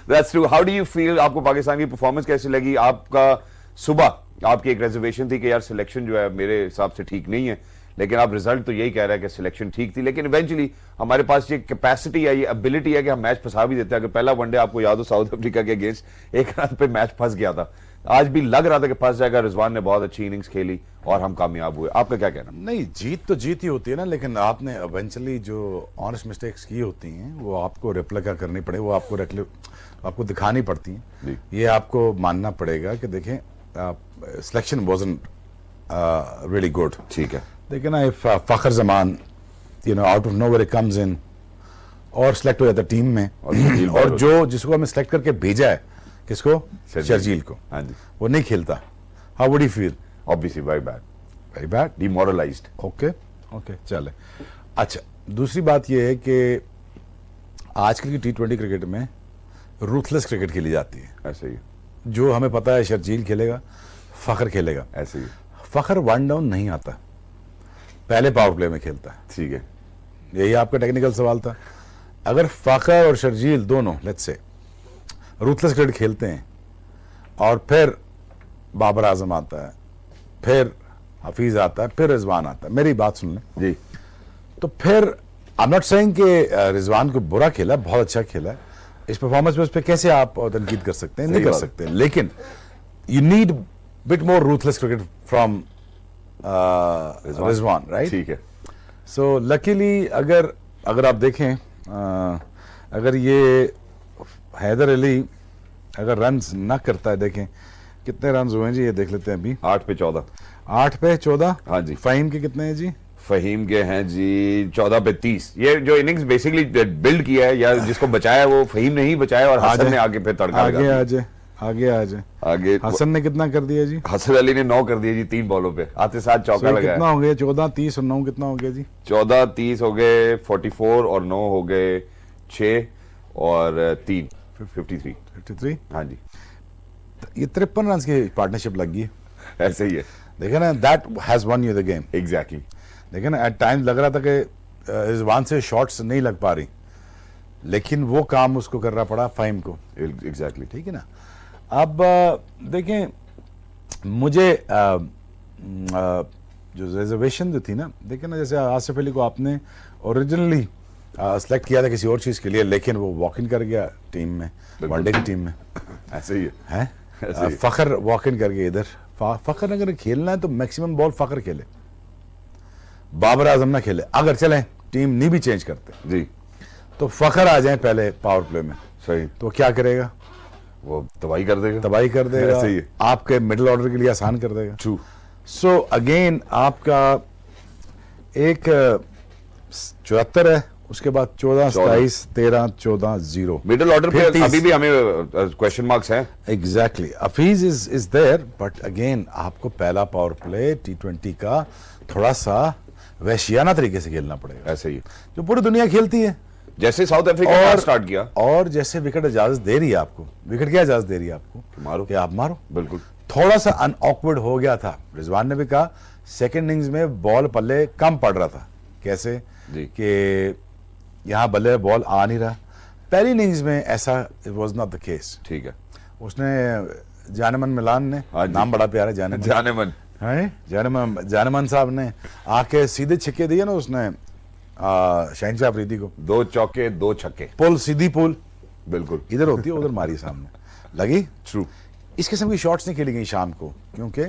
That's true. How do you feel? आपको पाकिस्तान की performance कैसी लगी? आपका सुबह आपकी एक रिजर्वेशन थी कि यार सिलेक्शन जो है मेरे हिसाब से ठीक नहीं है, लेकिन आप रिजल्ट तो यही कह रहे हैं कि सिलेक्शन ठीक थी, लेकिन इवेंचुअली हमारे पास ये कैपेसिटी है, ये एबिलिटी है कि हम मैच फंसा भी देते हैं। अगर पहला वनडे आपको याद हो साउथ अफ्रीका के अगेंस्ट एक रन पे मैच फंस गया था, आज भी लग रहा था कि फंस जाएगा। रिजवान ने बहुत अच्छी इनिंग्स खेली और हम कामयाब हुए। आपका क्या कहना? नहीं, जीत तो जीत ही होती है ना, लेकिन आपने इवेंचुअली जो ऑनेस्ट मिस्टेक्स की होती हैं वो आपको रेप्लिका करनी पड़े, वो आपको दिखानी पड़ती हैं। ये आपको मानना पड़ेगा कि देखें सिलेक्शन वाजंट रियली गुड। ठीक है, देखिए ना, if Fakhar Zaman out of nowhere comes in और सिलेक्ट हो जाता टीम में, और जो जिसको हमें सिलेक्ट करके भेजा है, किसको? शर्जील को। हाँ जी, वो नहीं खेलता, how would you feel? Obviously very bad, demoralised. Okay चले। अच्छा, दूसरी बात यह है कि आजकल की T20 क्रिकेट में रूथलेस क्रिकेट खेली जाती है। ऐसे ही जो हमें पता है शर्जील खेलेगा, फखर खेलेगा। ऐसे ही फखर वन डाउन नहीं आता, पहले पावर प्ले में खेलता है। ठीक है, यही आपका टेक्निकल सवाल था। अगर फखर और शर्जील दोनों लेट्स से रूथलेस क्रिकेट खेलते हैं और फिर बाबर आजम आता है, फिर हफीज आता है, फिर रिजवान आता है, मेरी बात सुन लें जी, तो फिर आई एम नॉट सेइंग कि रिजवान को बुरा खेला, बहुत अच्छा खेला है। इस परफॉर्मेंस में उस पर कैसे आप तनकीद कर सकते हैं? नहीं कर सकते, लेकिन you need bit more ruthless cricket from Rizwan, right? ठीक है। सो लकीली अगर आप देखें, अगर ये हैदर अली अगर रन्स ना करता है, देखें कितने रन्स हुए हैं जी, ये देख लेते हैं अभी। 8 पे 14। 8 पे 14। हाँ जी। फ़हीम के कितने हैं जी? फहीम के हैं जी 14 पे 30। ये जो इनिंग्स बेसिकली बिल्ड किया है या जिसको बचाया वो फहीम ने ही बचाया, और हसन ने आगे फिर तड़का आगे आ जाए। आगे हसन ने कितना कर दिया जी? हसन अली ने 9 कर दिया जी 3 बॉलों पे, आते साथ चौका लगाया। कितना हो गया? 14, 30 और 9 कितना हो गया जी? 14, 30 हो गए 44 और 9 हो गए 6 और 3 53। हाँ जी, ये 53 रन की पार्टनरशिप लग गई है। ऐसे ही है। देखा ना, that has one you the game. Exactly. देखा ना, एट टाइम्स लग रहा था कि रिजवान से शॉट्स नहीं लग पा रही, लेकिन वो काम उसको करना पड़ा फ़हीम को। एग्जैक्टली। ठीक है ना। अब देखें, मुझे जो रिजर्वेशन जो थी ना, देखें ना, जैसे आसिफ अली को आपने ओरिजिनली सेलेक्ट किया था किसी और चीज़ के लिए, लेकिन वो वॉक इन कर गया टीम में, वनडे की टीम में। ऐसे ही है। फखर वॉक इन कर गया इधर। फखर अगर खेलना है तो मैक्सिमम बॉल फखर खेले, बाबर आजम ना खेले। अगर चलें टीम नहीं भी चेंज करते जी, तो फखर आ जाए पहले पावर प्ले में, सही, तो क्या करेगा? वो तबाही कर देगा। तबाही कर देगा। ऐसे ही है। आपके मिडिल ऑर्डर के लिए आसान कर देगा। ट्रू। सो अगेन आपका एक 74 है, उसके बाद 14, 27, 13, 14, 0 मिडिल ऑर्डर पे अभी भी हमें क्वेश्चन मार्क्स हैं। Exactly. Hafeez is there, but अगेन आपको पहला पावर प्ले T20 का थोड़ा सा वहशियाना तरीके से खेलना पड़ेगा। ऐसे ही जो पूरी दुनिया खेलती है, जैसे साउथ अफ्रीका ने स्टार्ट किया, और जैसे विकेट इजाजत दे रही है आपको। विकेट क्या इजाजत दे रही है आपको? मारो, कि आप मारो। बिल्कुल। थोड़ा सा अनऑकवर्ड हो गया था। रिजवान ने भी कहा सेकंड इनिंग्स में बॉल पल्ले कम पड़ रहा था। कैसे? कि यहाँ बल्ले बॉल आ नहीं रहा। पहली इनिंग्स में ऐसा it was not the case. ठीक है। उसने जानेमन मिलान ने, नाम बड़ा प्यारा है, जानेमन साहब ने आके सीधे छिक्के दिए ना उसने शहनशाह अफरीदी को। 2 चौके 2 छक्के, पुल सीधी पुल बिल्कुल इधर होती है, उधर मारी सामने लगी। ट्रू। इस किस्म की शॉट्स नहीं खेली गई शाम को, क्योंकि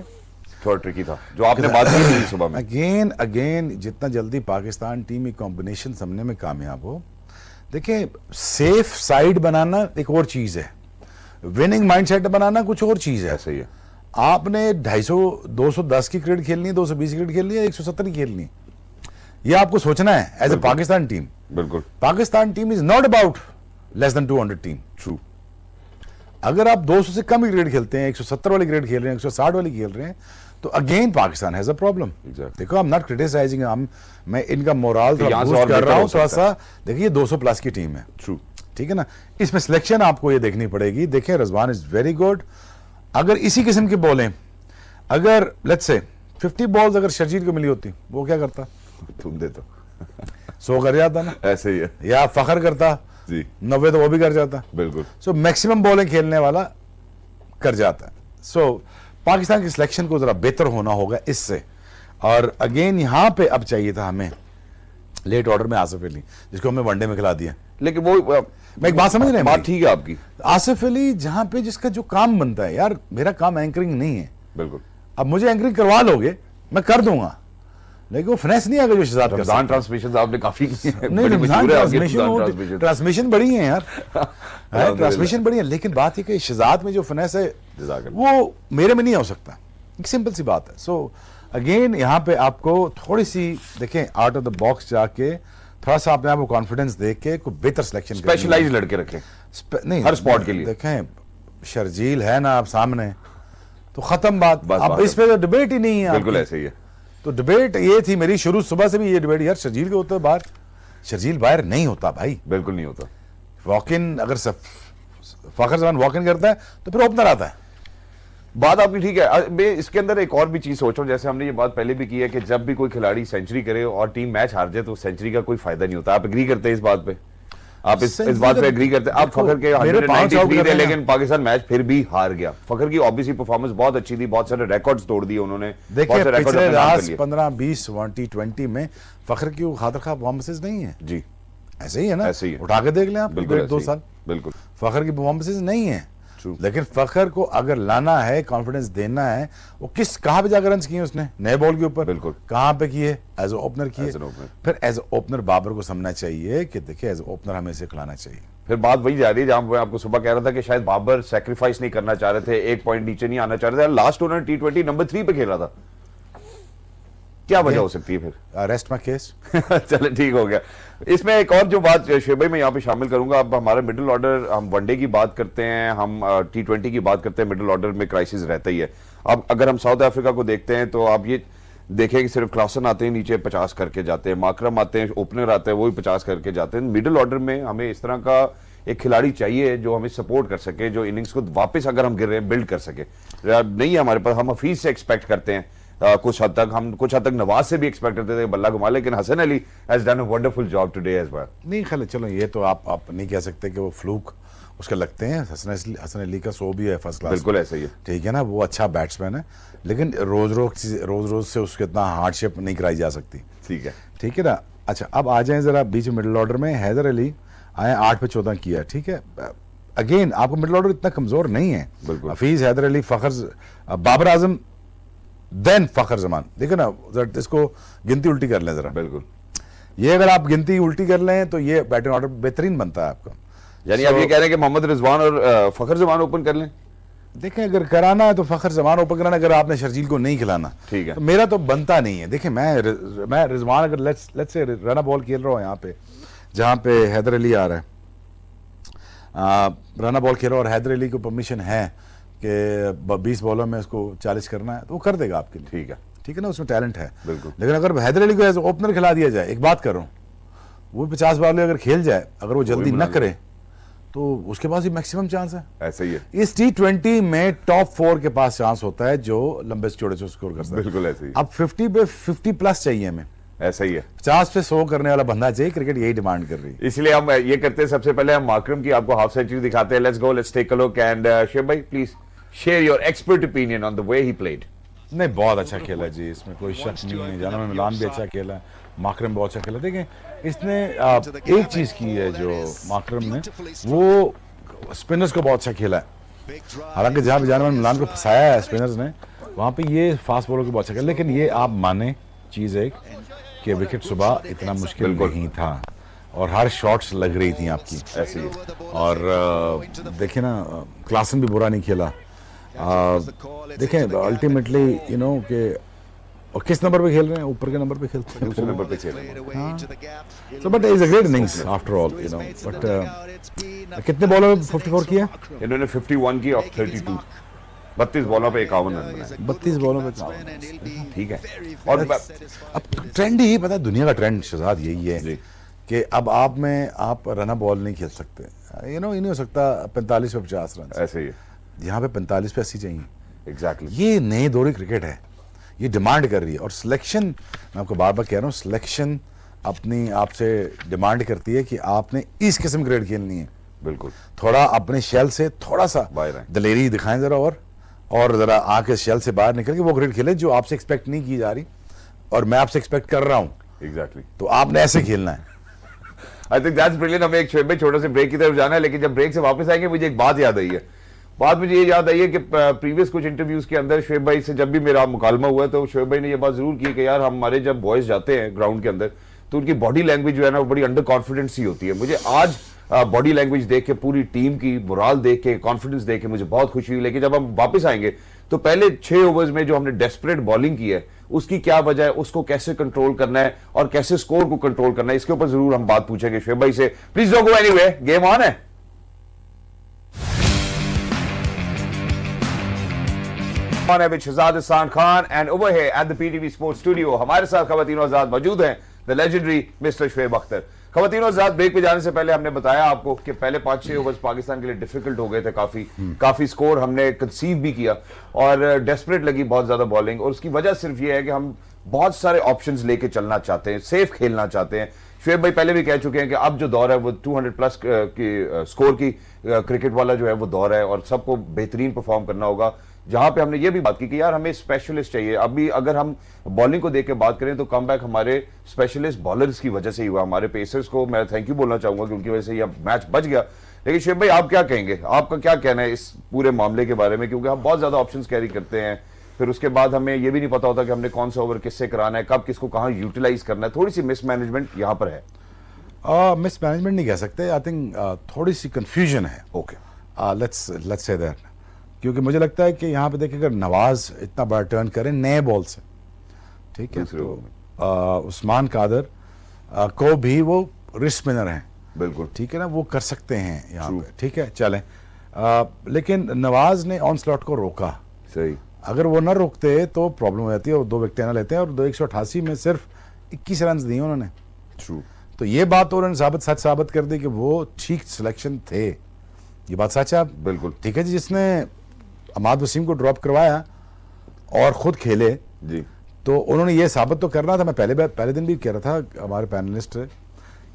थोड़ा ट्रिकी था जो आपने बात की थी सुबह में। अगेन जितना जल्दी पाकिस्तान टीम कॉम्बिनेशन समझने में कामयाब हो। देखिए, सेफ साइड बनाना एक और चीज है, विनिंग माइंडसेट बनाना कुछ और चीज है। सही है। आपने 250 210 की क्रिकेट खेलनी है, 220 की क्रिकेट खेलनी है, 170 की खेलनी है, ये आपको सोचना है एज ए पाकिस्तान टीम। बिल्कुल। Pakistan team is not about less than 200 team. True. अगर आप 200 से कम की क्रिकेट खेलते हैं, 170 वाली क्रिकेट खेल रहे हैं, 160 वाली खेल रहे हैं, तो again Pakistan has a problem. देखो, आई एम नॉट क्रिटिसाइजिंग, मैं इनका मोरल थोड़ा बूस्ट कर रहा हूं थोड़ा सा। देखिए, 200 प्लस की टीम है। ट्रू। ठीक है ना। इसमें सिलेक्शन आपको ये देखनी पड़ेगी। देखिए, रिजवान इज वेरी गुड। अगर इसी किस्म की बॉलें, अगर लेट्स से 50 बॉल्स अगर शर्जील को मिली होती, वो क्या करता? तुम दे तो 100 कर जाता ना। ऐसे ही है। या फखर करता जी 90 तो वो भी कर जाता। बिल्कुल। सो मैक्सिमम बॉलिंग खेलने वाला कर जाता है। सो पाकिस्तान की सिलेक्शन को जरा बेहतर होना होगा इससे। और अगेन यहां पे अब चाहिए था हमें लेट ऑर्डर में आसिफ अली, जिसको हमने वनडे में खिला दिया। लेकिन वो मैं एक बात समझ रहे हैं, बात ठीक है आपकी। आसिफ अली जहां पे जिसका जो काम बनता है, यार मेरा काम एंकरिंग नहीं है, बिल्कुल। अब मुझे एंकरिंग करवा लोगे मैं कर दूंगा, लेकिन वो फिनेस नहीं आएगा जो शहजाद कर सकता है। रमजान ट्रांसमिशन आपने काफी की है। नहीं, बड़ी रमजान मशहूर है आपकी ट्रांसमिशन ट्रांसमिशन बड़ी है यार, ट्रांसमिशन बड़ी है, लेकिन बात ये कि शहजाद में जो फिनेस है वो मेरे में नहीं हो सकता। एक सिंपल सी बात है। सो अगेन यहाँ पे आपको थोड़ी सी देखें, आउट ऑफ द बॉक्स जाके थोड़ा सा अपने आप को कॉन्फिडेंस दे के कोई बेहतर सिलेक्शन, स्पेशलाइज लड़के रखें नहीं हर स्पॉट के लिए। देखें शर्जील है ना आप सामने, तो खत्म बात। अब इस पे तो डिबेट ही नहीं है। बिल्कुल ऐसे ही है। तो डिबेट ये थी मेरी शुरू सुबह से भी ये डिबेट, यार शर्जील के होता है बाहर, शर्जील बाहर नहीं होता भाई, बिल्कुल नहीं होता। वॉक इन अगर फखर जमान वॉक इन करता है तो फिर ओपनर आता है। बात आपकी ठीक है। मैं इसके अंदर एक और भी चीज सोच रहा हूं, जैसे हमने ये बात पहले भी की है कि जब भी कोई खिलाड़ी सेंचुरी करे और टीम मैच हार जाए तो सेंचुरी का कोई फायदा नहीं होता। आप एग्री करते हैं इस बात पे? आप इस बात पे एग्री करते हैं? आप फखर के 193 थे लेकिन पाकिस्तान मैच फिर भी हार गया। फखर की ऑब्वियसली परफॉर्मेंस बहुत अच्छी थी, बहुत सारे रिकॉर्ड्स तोड़ दिए उन्होंने। देखिए पिछले लास्ट 15-20 T20 में फखर की खातिर खा परफॉर्मेंसेस नहीं है जी, ऐसे ही है ना, ऐसे ही है। उठा के देख लें आप 2 साल, बिल्कुल फखर की परफॉर्मेंसेस नहीं है। लेकिन फखर को अगर लाना है, कॉन्फिडेंस देना है, वो कहां पे जाकर रन किए उसने नए बॉल के ऊपर, बिल्कुल कहां पे किए, एज ओपनर किए। फिर एज ओपनर बाबर को समझना चाहिए कि देखिए एज ओपनर हमें इसे खिलाना चाहिए। फिर बात वही जा रही है जहां मैं आपको सुबह कह रहा था कि शायद बाबर सैक्रिफाइस नहीं करना चाह रहे थे, एक पॉइंट नीचे नहीं आना चाह रहे थे। लास्ट टूर्नामेंट T20 नंबर 3 पे खेल रहा था, क्या वजह हो सकती है फिर? Arrest my case. चले ठीक हो गया। इसमें एक और जो बात शोएब भाई मैं यहाँ पे शामिल करूंगा, अब हमारा मिडिल ऑर्डर, हम वनडे की बात करते हैं, हम T20 की बात करते हैं, मिडिल ऑर्डर में क्राइसिस रहता ही है। अब अगर हम साउथ अफ्रीका को देखते हैं तो आप ये देखें कि सिर्फ क्लासन आते हैं नीचे 50 करके जाते हैं, माकरम आते हैं, ओपनर आते हैं वो भी 50 करके जाते हैं। मिडिल ऑर्डर में हमें इस तरह का एक खिलाड़ी चाहिए जो हमें सपोर्ट कर सके, जो इनिंग्स को वापस अगर हम गिर रहे हैं बिल्ड कर सके। नहीं है हमारे पास, हम हफीज से एक्सपेक्ट करते हैं कुछ हद तक नवाज से भी एक्सपेक्ट करते थे बल्ला घुमा, लेकिन Hasan Ali has done a wonderful job today as well. नहीं खैर चलो ये तो आप नहीं कह सकते कि वो फ्लूक उसके लगते हैं। हसन अली का शो भी है फर्स्ट क्लास, बिल्कुल ऐसा ही है, ठीक है ना, वो अच्छा बैट्समैन है, लेकिन रोज रोज से उसको इतना हार्डशिप नहीं कराई जा सकती। ठीक है ना। अच्छा अब आ जाए जरा बीच मिडिल ऑर्डर में, हैदर अली आए 8 पे 14 किया, ठीक है। अगेन आपको मिडिल ऑर्डर इतना कमजोर नहीं है, हफीज, हैदर अली, फखर, बाबर आजम, देन फखर जमान। देखो ना इसको गिनती उल्टी कर लें जरा, बिल्कुल ये अगर आप गिनती उल्टी कर लें तो ये बैटिंग ऑर्डर बेहतरीन बनता है आपका। यानी आप ये कह रहे हैं कि मोहम्मद रिजवान और फखर जमान ओपन कर लें? देखें अगर कराना है तो फखर जमान ओपन कराना, अगर आपने शर्जील को नहीं खिलाना, ठीक है, तो मेरा तो बनता नहीं है। देखिए मैं रिजवान अगर लेट्स से रन बॉल खेल रहा हूँ यहाँ पे जहाँ पे हैदर अली आ रहा है, रन बॉल खेल रहा हूँ और हैदर अली को परमिशन है कि 20 बॉलों में इसको 40 करना है तो वो कर देगा आपके लिए, ठीक है ना, उसमें टैलेंट है बिल्कुल। लेकिन अगर हैदर अली को एज ओपनर खिला दिया जाए, एक बात कर रहा हूँ, वो 50 बॉल अगर खेल जाए, अगर वो जल्दी न करे तो उसके पास ही मैक्सिमम चांस है। ऐसा ही है, इस T20 में टॉप 4 के पास चांस होता है जो लंबे चौड़े से स्कोर कर सकता है, बिल्कुल ऐसे ही। अब 50 पे 50 प्लस चाहिए हमें, ऐसा ही है, 50 पे 100 करने वाला बंदा चाहिए, क्रिकेट यही डिमांड कर रही है। इसलिए हम ये करते हैं, सबसे पहले हम माकरम की आपको हाफ सेंचुरी दिखाते हैं। Let's go, let's take a look and Shoaib भाई please share your expert opinion on the way he played. नहीं बहुत अच्छा खेला जी, इसमें कोई शक नहीं है। जाना में मिलान भी अच्छा खेला, माकरम बहुत अच्छा खेला। देखें इसने एक चीज की है जो माकरम ने, वो स्पिनर्स को बहुत अच्छा खेला है। हालांकि जहां भी जाना में मिलान को फंसाया है स्पिनर्स ने, वहां पे ये फास्ट बॉलर को बहुत अच्छा खेला। लेकिन ये आप माने चीज एक कि विकेट सुबह इतना मुश्किल नहीं था और हर शॉट्स लग रही थी आपकी ऐसे ही। और देखिए ना क्लासन भी बुरा नहीं खेला। देखें अल्टीमेटली यू नो कि और किस नंबर पे खेल रहे हैं, ऊपर के नंबर पे खेलते हैं, दूसरे नंबर पे खेल रहे हैं। So but is a great innings after all you know. But कितने बॉलों में 54 किया इन्होंने? 51 की ऑफ 32, 32 बॉलों पे 51 रन बनाए, 32 बॉलों पे 51, ठीक है। और अब ट्रेंड ही पता है, दुनिया का ट्रेंड शहजाद यही है कि अब आप रन बॉल नहीं खेल सकते, यू नो, ये नहीं हो सकता 45 पे 50 रन, ऐसे ही यहाँ पे 45 पे 80 चाहिए। एग्जैक्टली, ये नए दौर की क्रिकेट है, ये डिमांड कर रही है। और सिलेक्शन, मैं आपको बार बार कह रहा हूँ, सिलेक्शन अपनी आपसे डिमांड करती है कि आपने इस किस्म की क्रिकेट खेलनी है। बिल्कुल, थोड़ा अपने शेल से थोड़ा सा बाहर आए। दलेरी दिखाएं जरा, और जरा आके शेल से बाहर निकल के वो क्रिकेट खेले जो आपसे एक्सपेक्ट नहीं की जा रही और मैं आपसे एक्सपेक्ट कर रहा हूं। एग्जैक्टली, तो आपने ऐसे खेलना है। I think that's brilliant. हमें एक छोटे से ब्रेक की तरफ जाना है, लेकिन जब ब्रेक से वापस आएंगे मुझे एक बात याद आई है। बात मुझे ये याद आई है कि प्रीवियस कुछ इंटरव्यूज के अंदर शोएब भाई से जब भी मेरा मुकालमा हुआ तो शोएब भाई ने ये बात जरूर की कि यार हमारे जब बॉयज जाते हैं ग्राउंड के अंदर तो उनकी बॉडी लैंग्वेज जो है ना वो बड़ी अंडर कॉन्फिडेंस ही होती है। मुझे आज बॉडी लैंग्वेज देख के, पूरी टीम की मोराल देख के, कॉन्फिडेंस देख के मुझे बहुत खुशी हुई। लेकिन जब हम वापस आएंगे तो पहले 6 ओवर्स में जो हमने डेस्परेट बॉलिंग की है उसकी क्या वजह है, उसको कैसे कंट्रोल करना है और कैसे स्कोर को कंट्रोल करना है, इसके ऊपर जरूर हम बात पूछेंगे शोएब भाई से। Please don't go anyway, game on है। On है with Shahzad Ihsan Khan and over here at the PTV Sports Studio हमारे साथ खवातीनो आजाद मौजूद हैं, the legendary mister Shoaib Akhtar. खवातीनो आजाद, ब्रेक पे जाने से पहले हमने बताया आपको कि पहले 5-6 ओवर्स पाकिस्तान के लिए डिफिकल्ट हो गए थे, काफी स्कोर हमने कंसीव भी किया और डेस्परेट लगी बहुत ज्यादा बॉलिंग, और उसकी वजह सिर्फ ये है कि हम बहुत सारे ऑप्शंस लेके चलना चाहते हैं, सेफ खेलना चाहते हैं। शोएब भाई पहले भी कह चुके हैं कि अब जो दौर है वो 200 प्लस की स्कोर की क्रिकेट वाला जो है वो दौर है और सबको बेहतरीन परफॉर्म करना होगा। जहां पे हमने ये भी बात की कि यार हमें स्पेशलिस्ट चाहिए। अभी अगर हम बॉलिंग को देख के बात करें तो कमबैक हमारे स्पेशलिस्ट बॉलर्स की वजह से ही हुआ। हमारे पेसर्स को मैं थैंक यू बोलना चाहूंगा कि उनकी वजह से यह मैच बच गया। लेकिन शोएब भाई आप क्या कहेंगे, आपका क्या कहना है इस पूरे मामले के बारे में, क्योंकि हम बहुत ज्यादा ऑप्शंस कैरी करते हैं, फिर उसके बाद हमें यह भी नहीं पता होता कि हमने कौन सा ओवर किससे कराना है, कब किसको कहां यूटिलाइज करना है। थोड़ी सी मिसमैनेजमेंट यहां पर है। मिसमैनेजमेंट नहीं कह सकते, आई थिंक थोड़ी सी कंफ्यूजन है। ओके, लेट्स से दैट, क्योंकि मुझे लगता है कि यहाँ पे देखिए अगर नवाज इतना बड़ा टर्न करें नए बॉल से, ठीक है, तो उस्मान कादर को भी वो रिस्ट स्पिनर हैं, बिल्कुल ठीक है ना, वो कर सकते हैं यहाँ पे, ठीक है, चलें। लेकिन नवाज ने ऑन स्लॉट को रोका, सही, अगर वो ना रोकते तो प्रॉब्लम हो जाती है और 2 विकेटें ना लेते हैं, और 188 में सिर्फ 21 रन दिए उन्होंने। ट्रू, तो ये बात तो उन्होंने सच साबित कर दी कि वो ठीक सिलेक्शन थे, ये बात सच है। बिल्कुल, ठीक है जी, जिसने अमाद वसीम को ड्रॉप करवाया और खुद खेले जी, तो उन्होंने ये साबित तो करना था। मैं पहले दिन भी कह रहा था हमारे पैनलिस्ट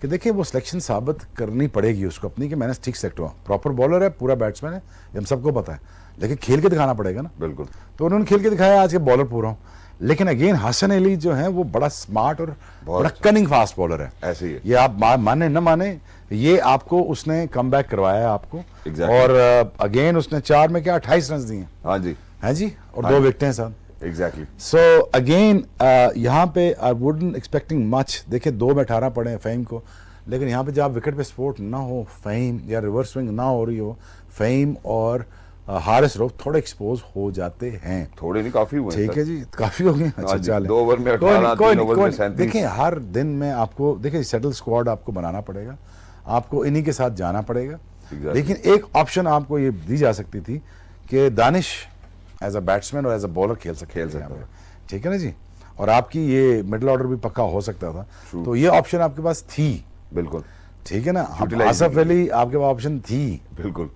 कि देखिए वो सिलेक्शन साबित करनी पड़ेगी उसको अपनी कि मैंने ठीक सेलेक्ट हुआ, प्रॉपर बॉलर है, पूरा बैट्समैन है, ये हम सबको पता है, लेकिन खेल के दिखाना पड़ेगा ना। बिल्कुल, तो उन्होंने खेल के दिखाया, आज के बॉलर पूरा हूँ। लेकिन अगेन हसन अली जो है वो बड़ा स्मार्ट और बड़ा कनिंग फास्ट बॉलर है, ऐसे ही है। ये आप माने न माने, ये आपको उसने कमबैक करवाया आपको। Exactly. और अगेन उसने 4 में क्या 28 रन दिए, हाँ जी, है जी, और 2 विकेटें हैं साहब। एग्जैक्टली। सो अगेन यहाँ पे आई वुडंट एक्सपेक्टिंग मच। देखिए 2 में 18 पड़े हैं फ़हीम को, लेकिन यहाँ पे जब विकेट पे सपोर्ट ना हो फ़हीम या रिवर्स स्विंग ना हो रही हो, फ़हीम और हारिस रऊफ थोड़े एक्सपोज हो जाते हैं। थोड़े नहीं, काफी हुए, ठीक है जी, काफी हो गए। अच्छा, चल 2 ओवर में 18, 3 ओवर में 37। देखिए हर दिन में आपको देखिए सेटल स्क्वाड आपको बनाना पड़ेगा, आपको इन्हीं के साथ जाना पड़ेगा। लेकिन एक ऑप्शन आपको ये दी जा सकती थी कि दानिश एज अ बैट्समैन और एज अ बॉलर खेल सकते हैं, ठीक है ना जी, और आपकी ये मिडिल ऑर्डर भी पक्का हो सकता था। तो ये ऑप्शन आपके पास थी, बिल्कुल, ठीक है ना। आसिफ अली आपके पास ऑप्शन थी, बिल्कुल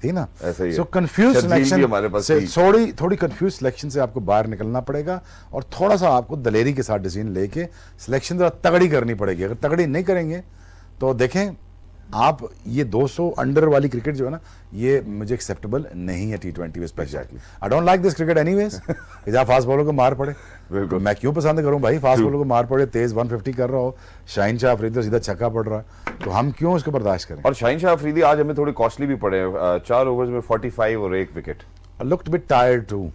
थी ना। ऐसे ही। सो कंफ्यूज सिलेक्शन से, थोड़ी थोड़ी कंफ्यूज सिलेक्शन से आपको बाहर निकलना पड़ेगा और थोड़ा सा आपको दलेरी के साथ डिसीजन लेके सिलेक्शन जरा तगड़ी करनी पड़ेगी। अगर तगड़ी नहीं करेंगे तो देखें आप, ये 200 अंडर वाली क्रिकेट जो है ना, ये मुझे एक्सेप्टेबल नहीं है T20 में specially. I don't like this cricket anyways, जहाँ फास्ट बॉलर को मार पड़े, बिल्कुल मैं क्यों पसंद करूं भाई, फास्ट बॉलर को मार पड़े, तेज 150 कर रहा हो, शाहीन शाह अफरीदी सीधा छक्का पड़ रहा है, तो हम क्यों उसको बर्दाश्त करें। और शाहीन शाह अफरीदी आज हमें थोड़ी कॉस्टली भी पड़े, 4 ओवर्स में 45 और 1 wicket. Looked bit tired too,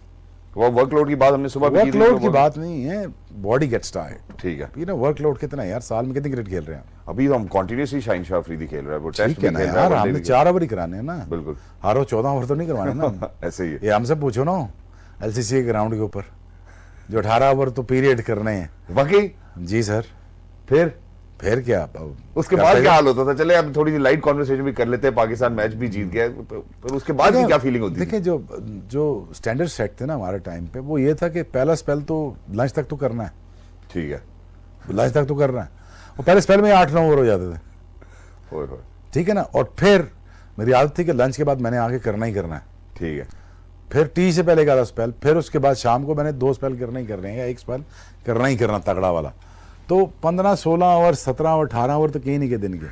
वो वर्कलोड की बात हमने सुबह भी की थी। वर्कलोड की बात नहीं है, बॉडी गेट्स टायर्ड, ठीक है, ये ना वर्कलोड कितना है यार, साल में कितनी क्रिकेट खेल रहे हैं अभी तो हम कंटिन्यूअसली शाहीन शाह अफरीदी खेल रहे हैं, वो टेस्ट ठीक है ना यार, हमने 4 ओवर ही कराने हैं ना, बिल्कुल, हर रोज 14 ओवर तो नहीं करवाने ना। ऐसे ही है, ये हमसे पूछो ना LCC के ग्राउंड के ऊपर जो 18 ओवर तो पीरियड करने हैं। वाकई जी सर, फिर क्या उसके बाद क्या हाल होता था। चले अब थोड़ी सी लाइट कॉन्वर्सेशन भी कर लेते हैं, पाकिस्तान मैच भी जीत गया, पर उसके बाद की क्या फीलिंग होती है। देखिए जो स्टैंडर्ड सेट थे ना हमारे टाइम पे, वो ये था कि पहला स्पेल तो लंच तक तो करना है, ठीक है, लंच तक तो करना है, और पहले स्पेल में 8-9 ओवर हो जाते थे, ठीक है ना, और फिर मेरी आदत थी कि लंच के बाद मैंने आगे करना ही करना है, ठीक है, फिर टी से पहले का स्पेल, फिर उसके बाद शाम को मैंने 2 स्पेल करना ही करने हैं, या 1 स्पेल करना ही करना तगड़ा वाला। तो 15, 16 ओवर, 17 ओवर, 18 ओवर तो कहीं नहीं के दिन के,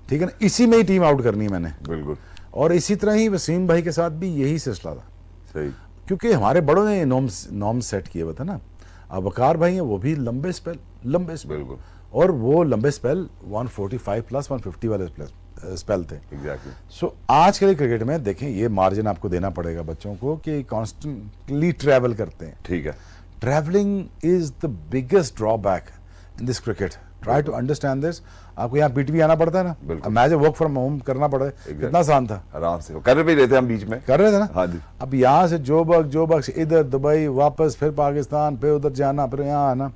ठीक है ना, इसी में ही टीम आउट करनी है मैंने। बिल्कुल। और इसी तरह ही वसीम भाई के साथ भी यही सिलसिला था, सही। क्योंकि हमारे बड़ों ने नॉर्म्स सेट किए हुए थे ना। अब वकार भाई हैं, वो भी लंबे स्पेल, बिल्कुल। और वो लंबे स्पेल 145 प्लस 150 वाले स्पेल थे। एग्जैक्टली। सो आज के क्रिकेट में देखें, ये मार्जिन आपको देना पड़ेगा बच्चों को कि कॉन्स्टेंटली ट्रैवल करते हैं। ठीक है। Travelling is the biggest drawback in this cricket. Try to understand this. आपको यहाँ पीटीवी आना पड़ता है ना, बिल्कुल। मैच वर्क फ्रॉम होम करना पड़ा है, कितना आसान था। आराम से कर भी रहे थे हम, बीच में कर रहे थे ना। हाँ जी। अब यहाँ से जोबक से इधर दुबई, वापस फिर पाकिस्तान, फिर उधर जाना, फिर यहाँ आना।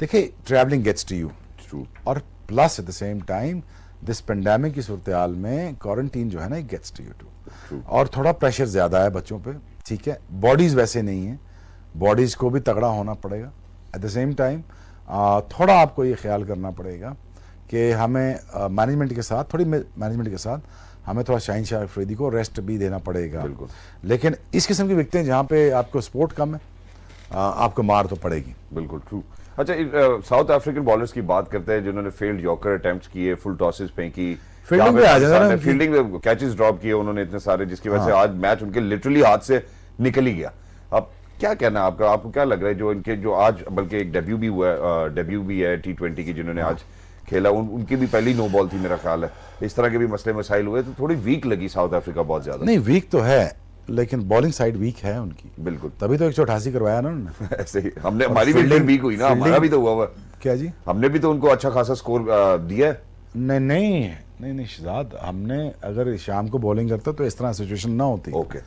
देखिए, travelling gets to you. True. और plus at the same time this pandemic की सूरत हाल में क्वारंटीन जो है ना, गेट्स टू यू टू। और थोड़ा प्रेशर ज्यादा है बच्चों पे, ठीक है। बॉडीज वैसे नहीं है, बॉडीज को भी तगड़ा होना पड़ेगा। एट द सेम टाइम थोड़ा आपको ये ख्याल करना पड़ेगा कि हमें मैनेजमेंट के साथ, थोड़ी मैनेजमेंट के साथ हमें थोड़ा शाहीन शाह अफरीदी को रेस्ट भी देना पड़ेगा। बिल्कुल। लेकिन इस किस्म की विकेटें जहाँ पे आपको स्पोर्ट कम है, आपको मार तो पड़ेगी। बिल्कुल ट्रू। अच्छा, साउथ अफ्रीकन बॉलर्स की बात करते हैं जिन्होंने फेल्ड यॉर्कर अटेम्प्ट्स किए, फुल टॉसेस फेंकी, फील्डिंग पे आ जाना, फील्डिंग में कैचेस ड्रॉप किए उन्होंने इतने सारे, जिसकी वजह से आज मैच उनके लिटरली हाथ से निकल ही गया। अब क्या कहना है आपका, आपको क्या लग रहा है जो इनके जो आज बल्कि एक डेब्यू भी हुआ है, डेब्यू भी है T20 की जिन्होंने आज खेला, उनकी भी पहली नो बॉल थी मेरा ख्याल है। इस तरह के भी मसले मसाइल हुए, तो थोड़ी वीक लगी साउथ अफ्रीका बहुत ज्यादा। नहीं, वीक तो है, लेकिन बॉलिंग साइड वीक है उनकी। बिल्कुल। तभी तो 188 करवाया ना उन्होंने। ऐसे ही हमने, हमारी भी वीक हुई ना, हमारा भी तो हुआ हुआ। क्या जी? हमने भी तो उनको अच्छा खासा स्कोर दिया है। नहीं शहजाद, हमने अगर शाम को बॉलिंग करता तो इस तरह सिचुएशन ना होती। ओके।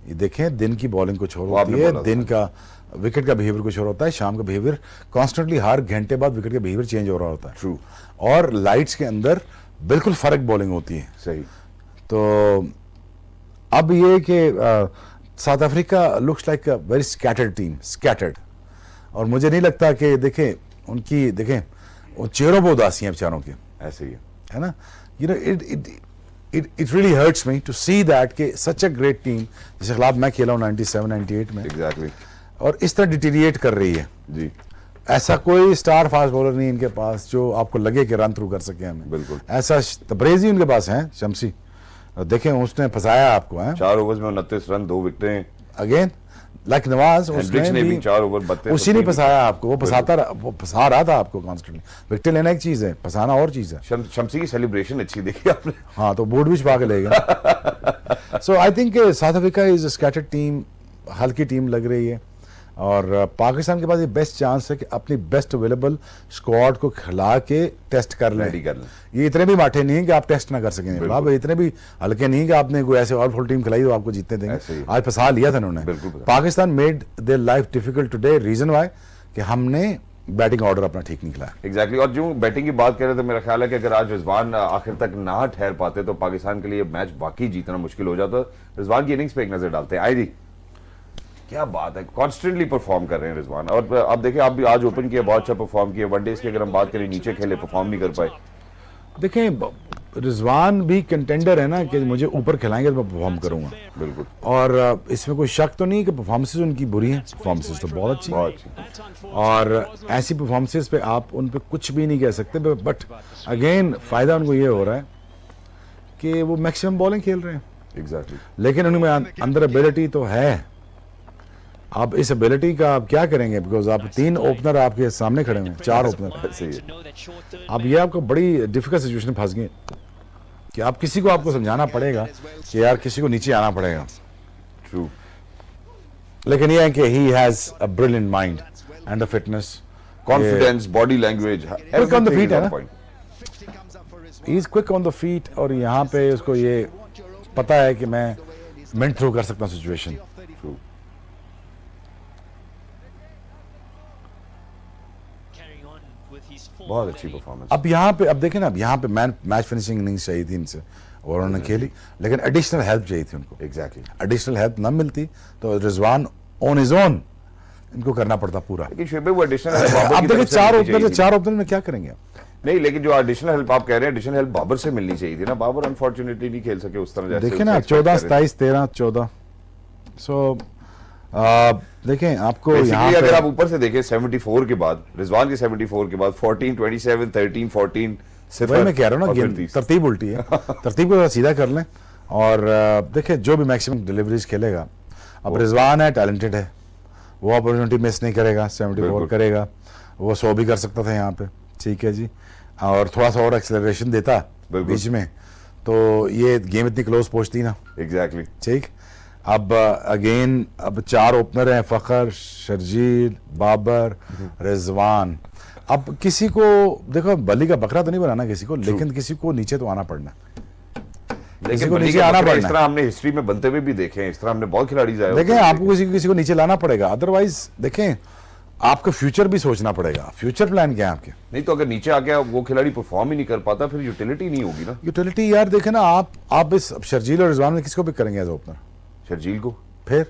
ये देखें, दिन की बॉलिंग कुछ और होती है, दिन का विकेट का बिहेवियर कुछ और होता है, शाम का बिहेवियर कॉन्स्टेंटली हर घंटे बाद विकेट का बिहेवियर चेंज हो रहा होता है। ट्रू। और लाइट्स के अंदर बिल्कुल फर्क बॉलिंग होती है। सही। तो अब ये कि south Africa looks like a very scattered team, scattered. और मुझे नहीं लगता कि देखें उनकी, देखें वो चेहरों पर उदासी है बेचारों के, ऐसे ही है ना। You know it really hurts me to see that कि सच अ ग्रेट टीम, जिसके खिलाफ मैं खेला हूँ 97, 98 में, एग्जैक्टली, और इस तरह डिटीरिएट कर रही है जी। ऐसा कोई स्टार फास्ट बॉलर नहीं इनके पास जो आपको लगे कि रन थ्रू कर सके हमें। बिल्कुल। ऐसा तबरेज़ी उनके पास है, शमसी, देखें उसने फंसाया आपको है। 4 ओवर्स में 29 रन, 2 विकेटें। अगेन लाइक नवाज, उसने भी 4 ओवर 32, उसी ने फंसाया आपको, वो फंसा रहा था आपको कॉन्स्टेंटली। विकेट लेना एक चीज है, फंसाना और चीज है। शमसी की सेलिब्रेशन अच्छी देखी आपने? हाँ, तो बोर्ड भी छुपा के ले गया। So I think South Africa is scattered team, हल्की टीम लग रही है। और पाकिस्तान के पास ये बेस्ट चांस है कि अपनी बेस्ट अवेलेबल स्क्वाड को खिला के टेस्ट कर लें। ये इतने भी माठे नहीं है कि आप टेस्ट ना कर सकें, बाब इतने भी हल्के नहीं कि आपने कोई ऐसे ऑल फुल टीम खिलाई तो आपको जीतने देंगे। आज फंसा लिया था उन्होंने। Pakistan made their life difficult today, reason why कि हमने बैटिंग ऑर्डर अपना ठीक नहीं खिलाया। एग्जैक्टली। और जो बैटिंग की बात करें तो मेरा ख्याल है कि अगर आज रिजवान आखिर तक ना ठहर पाते तो पाकिस्तान के लिए मैच वाकई जीतना मुश्किल हो जाता। रिजवान की इनिंग्स पे एक नजर डालते हैं। आई जी, क्या बात है, कॉन्स्टेंटली परफॉर्म कर रहे हैं रिजवान। और आप देखिए, आप भी आज ओपन किया, बहुत अच्छा परफॉर्म किया। वनडेज की अगर हम बात करें, नीचे खेले, परफॉर्म नहीं कर पाए। देखें, रिजवान भी कंटेंडर है ना कि मुझे ऊपर खिलाएंगे तो मैं परफॉर्म करूंगा। बिल्कुल। और इसमें कोई शक तो नहीं कि परफॉर्मेंसेज उनकी बुरी हैं, परफॉर्मेंसेज तो बहुत अच्छी हैं। और ऐसी परफॉर्मेंसेज पे आप उन पे कुछ भी नहीं कह सकते। बट अगेन फायदा उनको ये हो रहा है कि वो मैक्सिमम बॉलिंग खेल रहे हैं। एग्जैक्टली। लेकिन उनमें अंदर एबिलिटी तो है। आप इस एबिलिटी का आप क्या करेंगे, बिकॉज आप 3 ओपनर आपके सामने खड़े हैं, 4 ओपनर। अब ये आपको बड़ी डिफिकल्ट सिचुएशन में फंस गए कि आप किसी को आपको समझाना पड़ेगा कि यार किसी को नीचे आना पड़ेगा। ट्रू। लेकिन ये है कि he has a brilliant mind and a fitness, confidence, body language, quick on the feet है ना, he is quick on the feet. और यहाँ पे उसको ये पता है कि मैं मिनट थ्रू कर सकता हूँ सिचुएशन। बहुत अच्छी परफॉर्मेंस। अब यहाँ पे, अब देखें ना, अब यहाँ पे मैच फिनिशिंग इनिंग्स चाहिए थी इनसे और उन्होंने खेली, लेकिन एडिशनल हेल्प चाहिए थी उनको। एग्जैक्टली। एडिशनल हेल्प ना मिलती तो रिजवान ऑन हिज ओन इनको करना पड़ता पूरा। लेकिन शुएब वो एडिशनल अब देखिए 4 ओपनर में क्या करेंगे आप? नहीं, लेकिन जो एडिशनल हेल्प आप कह रहे हैं, एडिशनल हेल्प बाबर से मिलनी चाहिए थी ना। बाबर अनफॉर्चुनेटली नहीं खेल सके उस तरह जैसे। देखिए ना, 14, 27, 13, 14। सो देखें आपको Basically, यहाँ अगर पे आप ऊपर से देखें 74 के बाद, रिजवान के 74 के बाद 14, 27, 13, 14 वही मैं कह रहा हूँ और ना, फिर गेम 30। तरतीब उल्टी है। तरतीब को सीधा कर लें और देखें जो भी मैक्सिमम डिलीवरीज खेलेगा। अब रिजवान है, टैलेंटेड है, वो अपॉर्चुनिटी मिस नहीं करेगा, 74 करेगा, वो 100 भी कर सकता था यहाँ पे, ठीक है जी, और थोड़ा सा और एक्सेलरेशन देता बीच में तो ये गेम इतनी क्लोज पहुंचती ना। एग्जैक्टली। ठीक, अब अगेन अब 4 ओपनर हैं, फखर, शर्जील, बाबर, रिजवान। अब किसी को देखो, बली का बकरा तो नहीं बनाना किसी को, लेकिन किसी को नीचे तो आना पड़ना, किसी को नीचे आना पड़ना। इस तरह हमने हिस्ट्री में बनते हुए भी देखे हैं, इस तरह हमने बहुत खिलाड़ी जाए। देखें आपको किसी को नीचे लाना पड़ेगा, अदरवाइज देखें आपको फ्यूचर भी सोचना पड़ेगा। फ्यूचर प्लान क्या है आपके? नहीं तो अगर नीचे आके वो खिलाड़ी परफॉर्म ही नहीं कर पाता, फिर यूटिलिटी नहीं होगी ना। यूटिलिटी यार देखें ना, आप इस शर्जील और रिजवान में किसको पिक करेंगे एज ओपनर? शर्जील को। फिर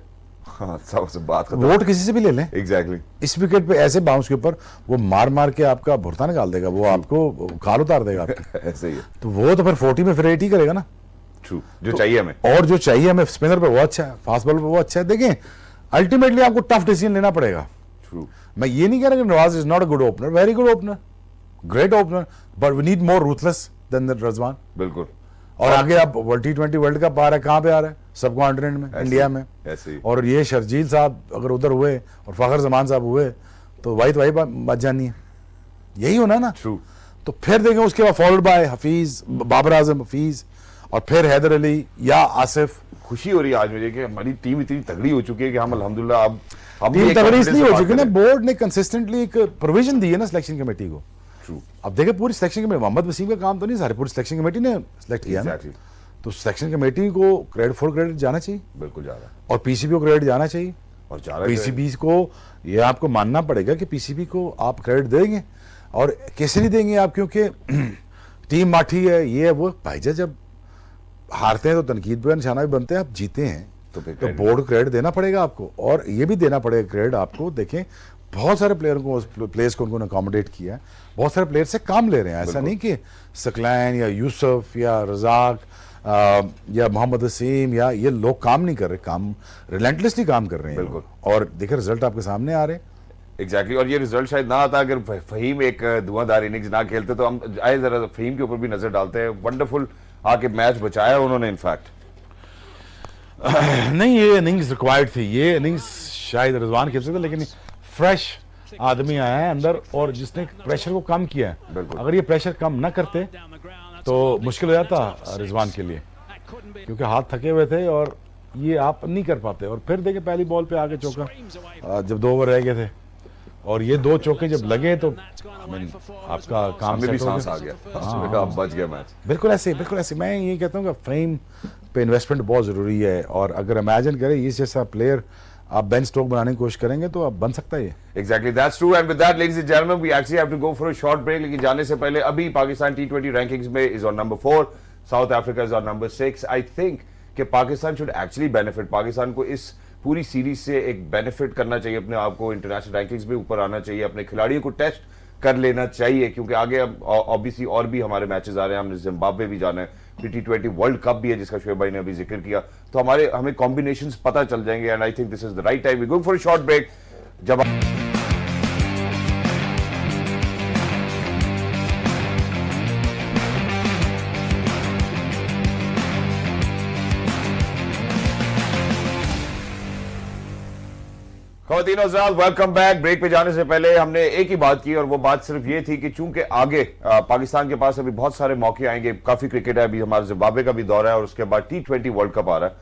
हाँ, सबसे बात खत्म। वोट किसी से भी ले लें। एग्जैक्टली। इस विकेट पे ऐसे बाउंस के ऊपर वो मार मार के आपका भुरता निकाल देगा, वो आपको खाल उतार देगा आपकी। ऐसे ही है। तो वो तो फिर 40 में फिर 80 करेगा ना। ट्रू, जो चाहिए हमें। और जो चाहिए हमें स्पिनर पे वो अच्छा है, फास्ट बॉलर पे वो अच्छा है। देखें अल्टीमेटली आपको टफ डिसीजन लेना पड़ेगा। ट्रू। मैं ये नहीं कह रहा कि Nawaz is not a good opener, very good opener, great opener, but we need more ruthless than that Rizwan. बिल्कुल। और आगे आप T20 वर्ल्ड कप आ रहा है, कहाँ पे आ रहा है? सब कॉन्टिनेंट में, इंडिया में। ऐसे ही। और ये शर्जील साहब अगर उधर हुए और फखर जमान साहब हुए तो वही बात जानी है, यही होना ना। ट्रू। तो फिर देखें उसके बाद फॉलोड बाय हफीज, बाबर आजम, हफीज, और फिर हैदर अली या आसिफ। खुशी हो रही है आज मुझे कि हमारी टीम इतनी तगड़ी हो चुकी है कि हम अल्हम्दुलिल्लाह अब हम टीम एक तगड़ी confidence इसलिए से हो बात चुकी है ना, करें। बोर्ड ने कंसिस्टेंटली एक प्रोविजन दी है ना सिलेक्शन कमेटी को। ट्रू। अब देखें पूरी सिलेक्शन कमेटी, मोहम्मद वसीम का काम तो नहीं, सारी पूरी सिलेक्शन कमेटी ने सिलेक्ट किया ना। Exactly. तो सिलेक्शन कमेटी को क्रेडिट जाना चाहिए, बिल्कुल जा रहा है और पीसीबी को क्रेडिट जाना चाहिए। और जा रहा है। पीसीबी को ये आपको मानना पड़ेगा कि पीसीबी को आप क्रेडिट देंगे, और कैसे नहीं देंगे आप, क्योंकि टीम माठी है, ये है वो। भाईजा जब हारते हैं तो तनकीद पे निशाना भी बनते हैं, आप जीते हैं तो फिर तो बोर्ड को क्रेडिट देना पड़ेगा आपको, और ये भी देना पड़ेगा क्रेडिट आपको। देखें बहुत सारे प्लेयर्स को उन्होंने अकोमोडेट किया है, बहुत सारे प्लेयर से काम ले रहे हैं। ऐसा नहीं कि सकलैन या यूसुफ या रजाक या मोहम्मद वसीम या ये लोग काम नहीं कर रहे, काम रिलेंटलेसली काम कर रहे हैं। बिल्कुल। और देखिए रिजल्ट आपके सामने आ रहे हैं। एग्जैक्टली। और ये रिजल्ट शायद ना आता अगर फहीम एक धुआंधार इनिंग्स ना खेलते, तो हम आए जरा फहीम के ऊपर भी नजर डालते हैं। वंडरफुल आके मैच बचाया उन्होंने इनफैक्ट। नहीं, ये इनिंग्स रिक्वायर्ड थी, ये इनिंग्स शायद रिजवान खेल सकते, लेकिन फ्रेश आदमी आया है अंदर और जिसने प्रेशर को कम किया है। बिल्कुल। अगर ये प्रेशर कम ना करते तो मुश्किल हो जाता रिजवान के लिए, क्योंकि हाथ थके हुए थे और ये आप नहीं कर पाते। और फिर देखे पहली बॉल पे आके चौका, जब 2 ओवर रह गए थे और ये 2 चौके जब लगे तो आपका काम हमें भी सेट हो सांस आ गया। गया। अब बच गया मैच। बिल्कुल ऐसे मैं ये कहता हूँ कि फ्रेम पे इन्वेस्टमेंट बहुत ज़रूरी है। और अगर इमेजिन करें इस जैसा प्लेयर आप बेंच स्टोक बनाने की कोशिश करेंगे तो आप बन सकता है ये। Exactly, that's true. And with that, ladies and gentlemen, we actually have to go for a short break. लेकिन जाने से पहले अभी पाकिस्तान T20 रैंकिंग्स में is on number 4, south Africa is on number 6. I think कि Pakistan should actually benefit. Pakistan को इस पूरी सीरीज से एक बेनिफिट करना चाहिए, अपने आप को इंटरनेशनल रैंकिंग्स में ऊपर आना चाहिए, अपने खिलाड़ियों को टेस्ट कर लेना चाहिए, क्योंकि आगे अब ऑब्वियसली और भी हमारे मैचेस आ रहे हैं। हमने जिम्बाब्वे भी जाना है, फिर T20 वर्ल्ड कप भी है जिसका शोएब भाई ने अभी जिक्र किया, तो हमें कॉम्बिनेशंस पता चल जाएंगे। And I think this is the right time we going for a short break. जब ख़वातीन और हज़रात, वेलकम बैक। ब्रेक पे जाने से पहले हमने एक ही बात की, और वो बात सिर्फ ये थी कि चूंकि आगे पाकिस्तान के पास अभी बहुत सारे मौके आएंगे, काफी क्रिकेट है, अभी हमारा जिम्बाब्वे का भी दौरा है और उसके बाद T20 वर्ल्ड कप आ रहा है,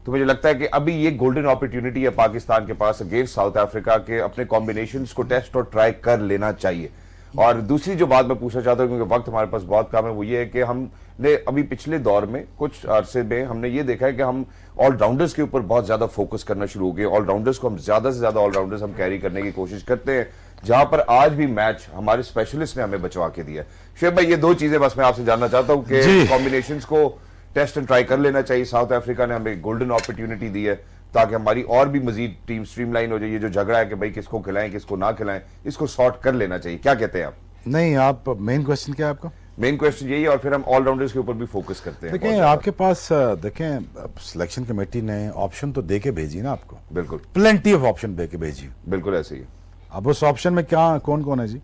तो मुझे लगता है कि अभी ये गोल्डन अपॉर्चुनिटी है पाकिस्तान के पास अगेंस्ट साउथ अफ्रीका के अपने कॉम्बिनेशंस को टेस्ट और ट्राई कर लेना चाहिए। और दूसरी जो बात मैं पूछना चाहता हूँ, क्योंकि वक्त हमारे पास बहुत कम है, वो ये है कि हमने अभी पिछले दौर में कुछ अरसे में हमने ये देखा है कि हम ऑलराउंडर्स के ऊपर बहुत ज्यादा फोकस करना शुरू हो गए। ऑलराउंडर्स को हम ज्यादा से ज्यादा ऑलराउंडर्स हम कैरी करने की कोशिश करते हैं, जहां पर आज भी मैच हमारे स्पेशलिस्ट ने हमें बचवा के दिया। शोएब भाई, ये 2 चीजें बस मैं आपसे जानना चाहता हूँ कि कॉम्बिनेशंस को टेस्ट एंड ट्राई कर लेना चाहिए। साउथ अफ्रीका ने हमें गोल्डन अपॉर्चुनिटी दी है ताकि हमारी और भी मजीद टीम स्ट्रीमलाइन हो जाए। ये जो झगड़ा है कि भाई किसको खिलाएं किसको ना खिलाएं, इसको सॉर्ट कर लेना चाहिए। क्या कहते हैं आप? नहीं, आप मेन क्वेश्चन क्या है आपका? मेन क्वेश्चन यही है, और फिर हम ऑलराउंडर्स के ऊपर भी फोकस करते हैं। देखें आपके पास देखें सिलेक्शन कमेटी ने ऑप्शन तो दे के भेजी ना आपको, बिल्कुल प्लेंटी ऑफ ऑप्शन दे के भेजी। बिल्कुल ऐसे ही है। अब उस ऑप्शन में क्या कौन कौन है जी?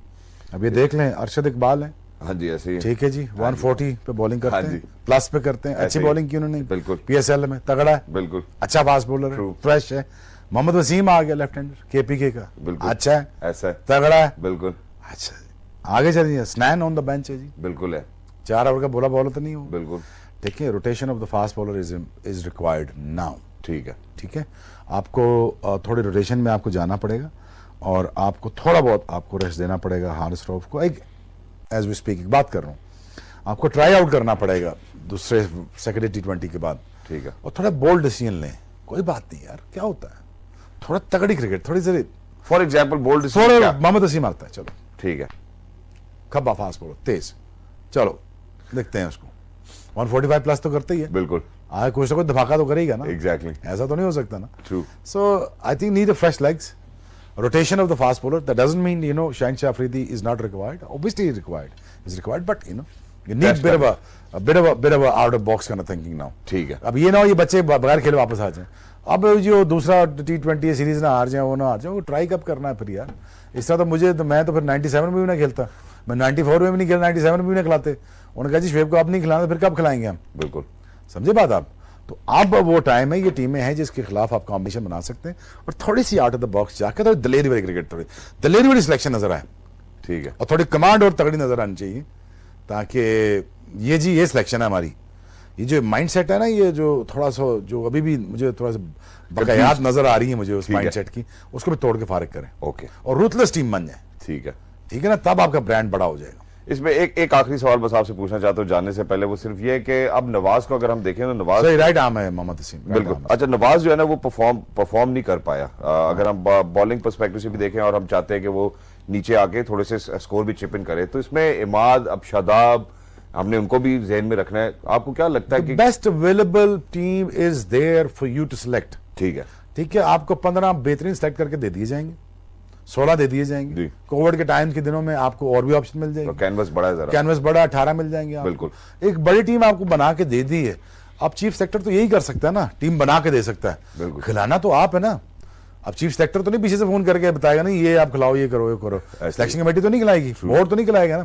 अब ये देख लें, अरशद इकबाल है, हाँ जी ऐसे ही है। ठीक है जी, 140 पे बॉलिंग करते हाँ हैं, जी। प्लस पे करते हैं, अच्छी ऐसे ही। बॉलिंग की उन्होंने, बिल्कुल। PSL में तगड़ा है, बिल्कुल अच्छा फास्ट बॉलर है, True। फ्रेश है। मोहम्मद वसीम आ गया लेफ्ट हैंडर KPK का, बिल्कुल। अच्छा है, ऐसा है। तगड़ा है, बिल्कुल अच्छा आगे चलिए। स्नैन ऑन द बेंच है जी, बिल्कुल है। 4 ओवर का बोला बॉलर तो नहीं हो, बिल्कुल ठीक है। Rotation of the fast bowler is required now, ठीक है। ठीक है। आपको थोड़े रोटेशन में आपको जाना पड़ेगा और आपको थोड़ा बहुत आपको रेस्ट देना पड़ेगा हारिस रऊफ को। एक एज वी स्पीक एक बात कर रहा हूँ, आपको ट्राई आउट करना पड़ेगा दूसरे सेकेंडरी T20 के बाद, ठीक है। और थोड़ा बोल्ड डिसीजन लें। कोई बात नहीं यार, क्या होता है, थोड़ा तगड़ी क्रिकेट, थोड़ी सी फॉर एग्जाम्पल बोल्ड थोड़ा मोहम्मद वसीम आता है, चलो ठीक है। खब्बा फास्ट बॉलर तेज, चलो देखते हैं उसको, 145 प्लस तो करते ही है, बिल्कुल आगे कुछ ना कुछ धमाका तो करेगा ना, एग्जैक्टली ऐसा तो नहीं हो सकता ना। True. So I think need a fresh legs, rotation of the fast bowler. That doesn't mean Shaheen Shah Afridi is not required. Obviously, is required, but you need That's bit of a out of box kind of thinking now. ठीक है। अब ये ना हो ये बच्चे बगैर खेले वापस आ जाएं। अब जो दूसरा T20 सीरीज ना हार जाए, वो ना हार जाए, वो ट्राई कब करना है फिर यार। इस तरह तो मैं तो फिर 97 में भी ना खेलता, मैं 94 में भी नहीं खेला, 97 में भी ना खिलाते। उन्होंने कहा जी शुएब को आप नहीं खिलाना, फिर कब खिलाएंगे हम? बिल्कुल समझे बात आप? तो अब वो टाइम है, ये टीमें हैं जिसके खिलाफ आप कॉम्बिनेशन बना सकते हैं, और थोड़ी सी आउट ऑफ द बॉक्स जाकर थोड़ी दलेरी वाली क्रिकेट, थोड़ी दलेरी वाली सिलेक्शन नजर आए, ठीक है। और थोड़ी कमांड और तगड़ी नजर आनी चाहिए, ताकि ये सिलेक्शन है हमारी। ये जो माइंड सेट है ना, ये जो थोड़ा सा जो अभी भी मुझे थोड़ा सा बकायात नजर आ रही है मुझे उस माइंड सेट की, उसको भी तोड़ के फारिग करें, ओके, और रूथलेस टीम बन जाए, ठीक है ना, तब आपका ब्रांड बड़ा हो जाएगा। इसमें एक आखिरी सवाल बस आपसे पूछना चाहता हूँ जानने से पहले, वो सिर्फ ये है कि अब नवाज को अगर हम देखें तो नवाज राइट आर्म है मोहम्मद वसीम, बिल्कुल। अच्छा, नवाज जो है ना वो परफॉर्म नहीं कर पाया। अगर हम बॉलिंग पर्सपेक्टिव से भी देखें और हम चाहते हैं कि वो नीचे आके थोड़े से स्कोर भी चिप इन करे, तो इसमें इमाद, अब शादाब, हमने उनको भी ज़हन में रखना है। आपको क्या लगता है कि best available team is there for you to select? ठीक है, आपको 15 बेहतरीन सेलेक्ट करके दे दिए जाएंगे, 16 दे दिए जाएंगे। कोविड के टाइम के दिनों में आपको और भी ऑप्शन मिल जाएंगे, कैनवस बड़ा है, कैनवस बड़ा 18 मिल जाएंगे बिल्कुल। एक बड़ी टीम आपको बना के दे दी है। अब चीफ सेक्टर तो यही कर सकता है ना, टीम बना के दे सकता है, खिलाना तो आप है ना। अब चीफ सेक्टर तो नहीं पीछे से फोन करके बताएगा नहीं ये आप खिलाओ, ये करो, ये करो। सिलेक्शन कमेटी तो नहीं खिलाएगी, बोर्ड तो नहीं खिलाएगा ना।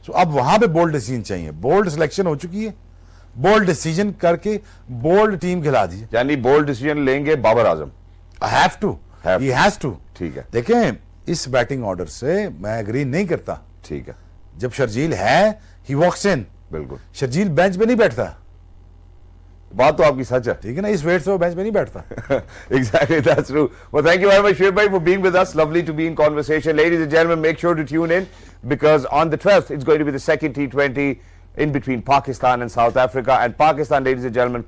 तो अब वहां पे बोल्ड डिसीजन चाहिए। बोल्ड सिलेक्शन हो चुकी है, बोल्ड डिसीजन करके बोल्ड टीम खिला दीजिए। यानी बोल्ड डिसीजन लेंगे Babar Azam, have to, he has to. ठीक है, देखें इस बैटिंग ऑर्डर से मैं एग्री नहीं करता। ठीक है, जब शर्जील है ही वॉक्स इन, बिल्कुल। शर्जील बेंच पे नहीं बैठता, बात तो आपकी सच है, ठीक है ना, इस वेट से वो बेंच पे नहीं बैठता। Exactly, that's true. Well, thank you very much, Shoaib bhai, for being with us. Lovely to be in conversation. Ladies and gentlemen, make sure to tune in, because on the 12th, it's going to be the second T20 in between Pakistan and South Africa. And Pakistan, ladies and gentlemen,